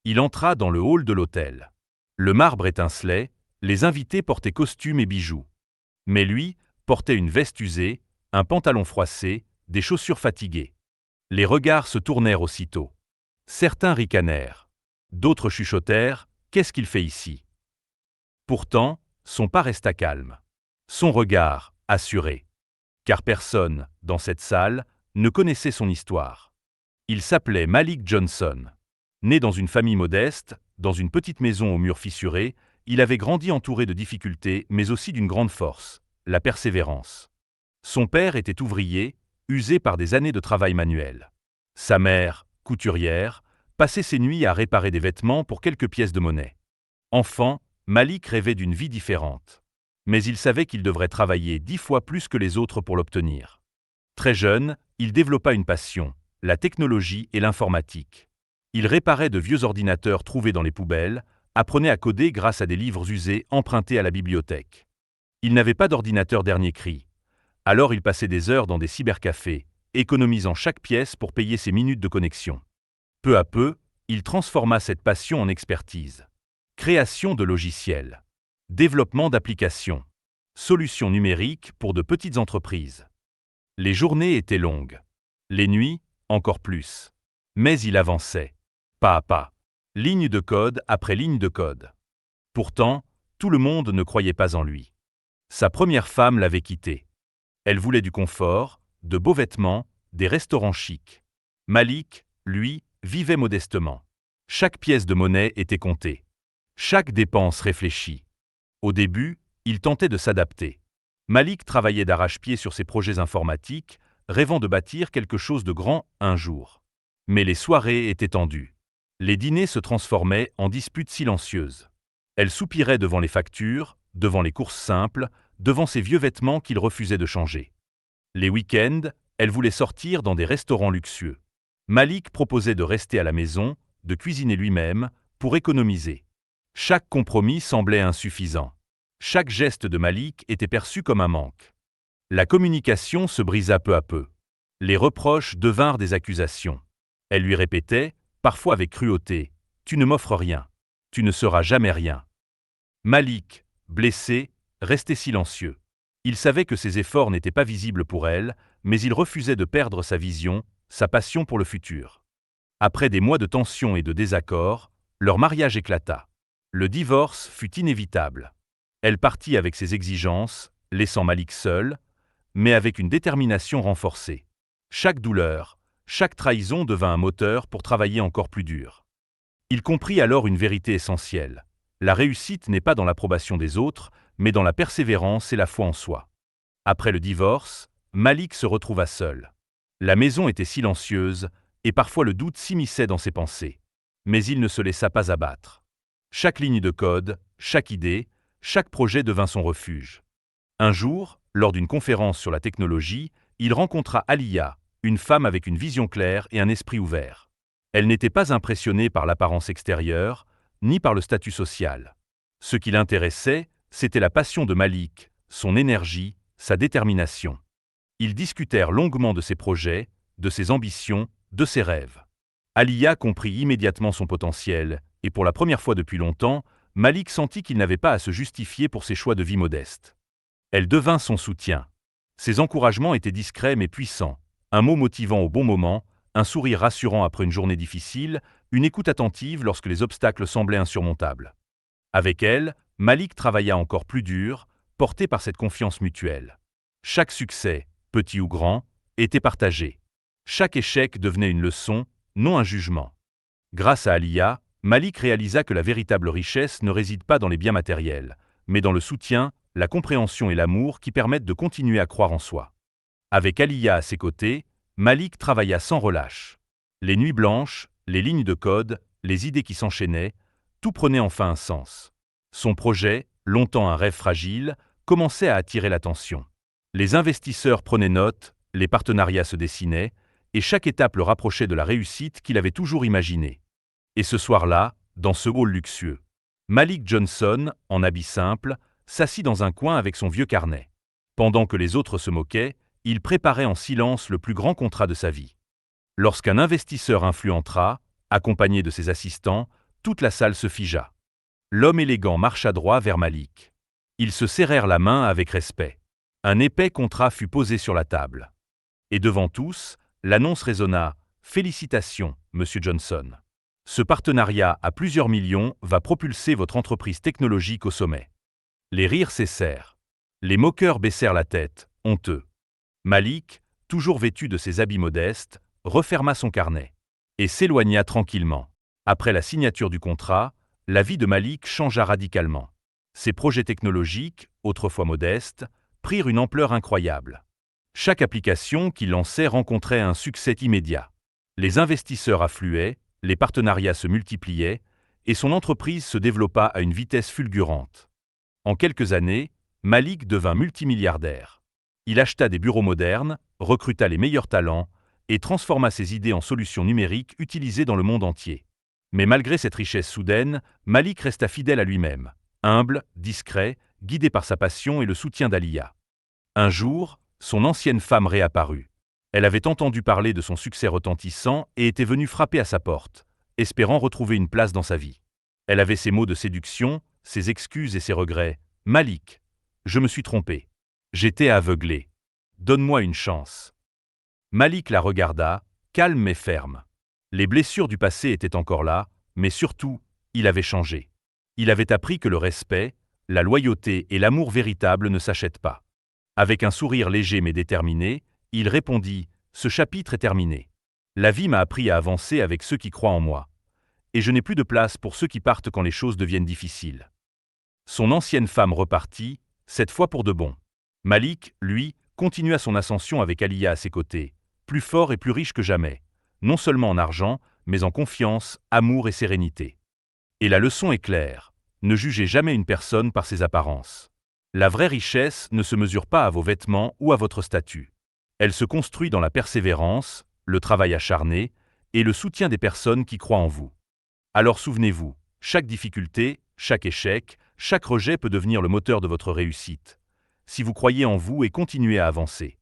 Il entra dans le hall de l'hôtel. Le marbre étincelait, les invités portaient costumes et bijoux. Mais lui portait une veste usée, un pantalon froissé, des chaussures fatiguées. Les regards se tournèrent aussitôt. Certains ricanèrent. D'autres chuchotèrent « Qu'est-ce qu'il fait ici ?» Pourtant, son pas resta calme. Son regard, assuré. Car personne, dans cette salle, ne connaissait son histoire. Il s'appelait Malik Johnson. Né dans une famille modeste, dans une petite maison aux murs fissurés, il avait grandi entouré de difficultés, mais aussi d'une grande force, la persévérance. Son père était ouvrier, usé par des années de travail manuel. Sa mère, couturière, passait ses nuits à réparer des vêtements pour quelques pièces de monnaie. Enfant, Malik rêvait d'une vie différente. Mais il savait qu'il devrait travailler 10 fois plus que les autres pour l'obtenir. Très jeune, il développa une passion, la technologie et l'informatique. Il réparait de vieux ordinateurs trouvés dans les poubelles, apprenait à coder grâce à des livres usés empruntés à la bibliothèque. Il n'avait pas d'ordinateur dernier cri. Alors il passait des heures dans des cybercafés, économisant chaque pièce pour payer ses minutes de connexion. Peu à peu, il transforma cette passion en expertise. Création de logiciels. Développement d'applications. Solutions numériques pour de petites entreprises. Les journées étaient longues. Les nuits, encore plus. Mais il avançait. Pas à pas. Ligne de code après ligne de code. Pourtant, tout le monde ne croyait pas en lui. Sa première femme l'avait quitté. Elle voulait du confort, de beaux vêtements, des restaurants chics. Malik, lui, vivait modestement. Chaque pièce de monnaie était comptée. Chaque dépense réfléchie. Au début, il tentait de s'adapter. Malik travaillait d'arrache-pied sur ses projets informatiques, rêvant de bâtir quelque chose de grand un jour. Mais les soirées étaient tendues. Les dîners se transformaient en disputes silencieuses. Elle soupirait devant les factures, devant les courses simples, devant ses vieux vêtements qu'il refusait de changer. Les week-ends, elle voulait sortir dans des restaurants luxueux. Malik proposait de rester à la maison, de cuisiner lui-même, pour économiser. Chaque compromis semblait insuffisant. Chaque geste de Malik était perçu comme un manque. La communication se brisa peu à peu. Les reproches devinrent des accusations. Elle lui répétait, parfois avec cruauté, « Tu ne m'offres rien. Tu ne seras jamais rien. » Malik, blessé, restait silencieux. Il savait que ses efforts n'étaient pas visibles pour elle, mais il refusait de perdre sa vision, sa passion pour le futur. Après des mois de tension et de désaccords, leur mariage éclata. Le divorce fut inévitable. Elle partit avec ses exigences, laissant Malik seul, mais avec une détermination renforcée. Chaque douleur, chaque trahison devint un moteur pour travailler encore plus dur. Il comprit alors une vérité essentielle. La réussite n'est pas dans l'approbation des autres, mais dans la persévérance et la foi en soi. Après le divorce, Malik se retrouva seul. La maison était silencieuse, et parfois le doute s'immisçait dans ses pensées. Mais il ne se laissa pas abattre. Chaque ligne de code, chaque idée, chaque projet devint son refuge. Un jour, lors d'une conférence sur la technologie, il rencontra Aliya, une femme avec une vision claire et un esprit ouvert. Elle n'était pas impressionnée par l'apparence extérieure, ni par le statut social. Ce qui l'intéressait, c'était la passion de Malik, son énergie, sa détermination. Ils discutèrent longuement de ses projets, de ses ambitions, de ses rêves. Aliya comprit immédiatement son potentiel, et pour la première fois depuis longtemps, Malik sentit qu'il n'avait pas à se justifier pour ses choix de vie modestes. Elle devint son soutien. Ses encouragements étaient discrets mais puissants, un mot motivant au bon moment, un sourire rassurant après une journée difficile, une écoute attentive lorsque les obstacles semblaient insurmontables. Avec elle, Malik travailla encore plus dur, porté par cette confiance mutuelle. Chaque succès, petit ou grand, était partagé. Chaque échec devenait une leçon, non un jugement. Grâce à Aliya, Malik réalisa que la véritable richesse ne réside pas dans les biens matériels, mais dans le soutien, la compréhension et l'amour qui permettent de continuer à croire en soi. Avec Aliya à ses côtés, Malik travailla sans relâche. Les nuits blanches, les lignes de code, les idées qui s'enchaînaient, tout prenait enfin un sens. Son projet, longtemps un rêve fragile, commençait à attirer l'attention. Les investisseurs prenaient note, les partenariats se dessinaient, et chaque étape le rapprochait de la réussite qu'il avait toujours imaginée. Et ce soir-là, dans ce hall luxueux, Malik Johnson, en habit simple, s'assit dans un coin avec son vieux carnet. Pendant que les autres se moquaient, il préparait en silence le plus grand contrat de sa vie. Lorsqu'un investisseur influent entra, accompagné de ses assistants, Toute la salle se figea. L'homme élégant marcha droit vers Malik. Ils se serrèrent la main avec respect. Un épais contrat fut posé sur la table. Et devant tous, l'annonce résonna « Félicitations, Monsieur Johnson. Ce partenariat à plusieurs millions va propulser votre entreprise technologique au sommet. » Les rires cessèrent. Les moqueurs baissèrent la tête, honteux. Malik, toujours vêtu de ses habits modestes, referma son carnet et s'éloigna tranquillement. Après la signature du contrat, la vie de Malik changea radicalement. Ses projets technologiques, autrefois modestes, prirent une ampleur incroyable. Chaque application qu'il lançait rencontrait un succès immédiat. Les investisseurs affluaient, les partenariats se multipliaient, et son entreprise se développa à une vitesse fulgurante. En quelques années, Malik devint multimilliardaire. Il acheta des bureaux modernes, recruta les meilleurs talents et transforma ses idées en solutions numériques utilisées dans le monde entier. Mais malgré cette richesse soudaine, Malik resta fidèle à lui-même, humble, discret, guidé par sa passion et le soutien d'Aliya. Un jour, son ancienne femme réapparut. Elle avait entendu parler de son succès retentissant et était venue frapper à sa porte, espérant retrouver une place dans sa vie. Elle avait ses mots de séduction, ses excuses et ses regrets. « Malik, je me suis trompé. J'étais aveuglé. Donne-moi une chance. » Malik la regarda, calme mais ferme. Les blessures du passé étaient encore là, mais surtout, il avait changé. Il avait appris que le respect, la loyauté et l'amour véritable ne s'achètent pas. Avec un sourire léger mais déterminé, il répondit « Ce chapitre est terminé. La vie m'a appris à avancer avec ceux qui croient en moi. Et je n'ai plus de place pour ceux qui partent quand les choses deviennent difficiles. » Son ancienne femme repartit, cette fois pour de bon. Malik, lui, continua son ascension avec Aliya à ses côtés, plus fort et plus riche que jamais, non seulement en argent, mais en confiance, amour et sérénité. Et la leçon est claire, ne jugez jamais une personne par ses apparences. La vraie richesse ne se mesure pas à vos vêtements ou à votre statut. Elle se construit dans la persévérance, le travail acharné et le soutien des personnes qui croient en vous. Alors souvenez-vous, chaque difficulté, chaque échec, chaque rejet peut devenir le moteur de votre réussite, si vous croyez en vous et continuez à avancer.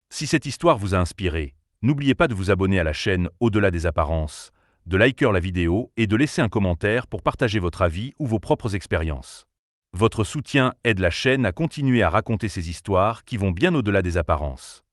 Si cette histoire vous a inspiré, n'oubliez pas de vous abonner à la chaîne Au-delà des apparences, de liker la vidéo et de laisser un commentaire pour partager votre avis ou vos propres expériences. Votre soutien aide la chaîne à continuer à raconter ces histoires qui vont bien au-delà des apparences.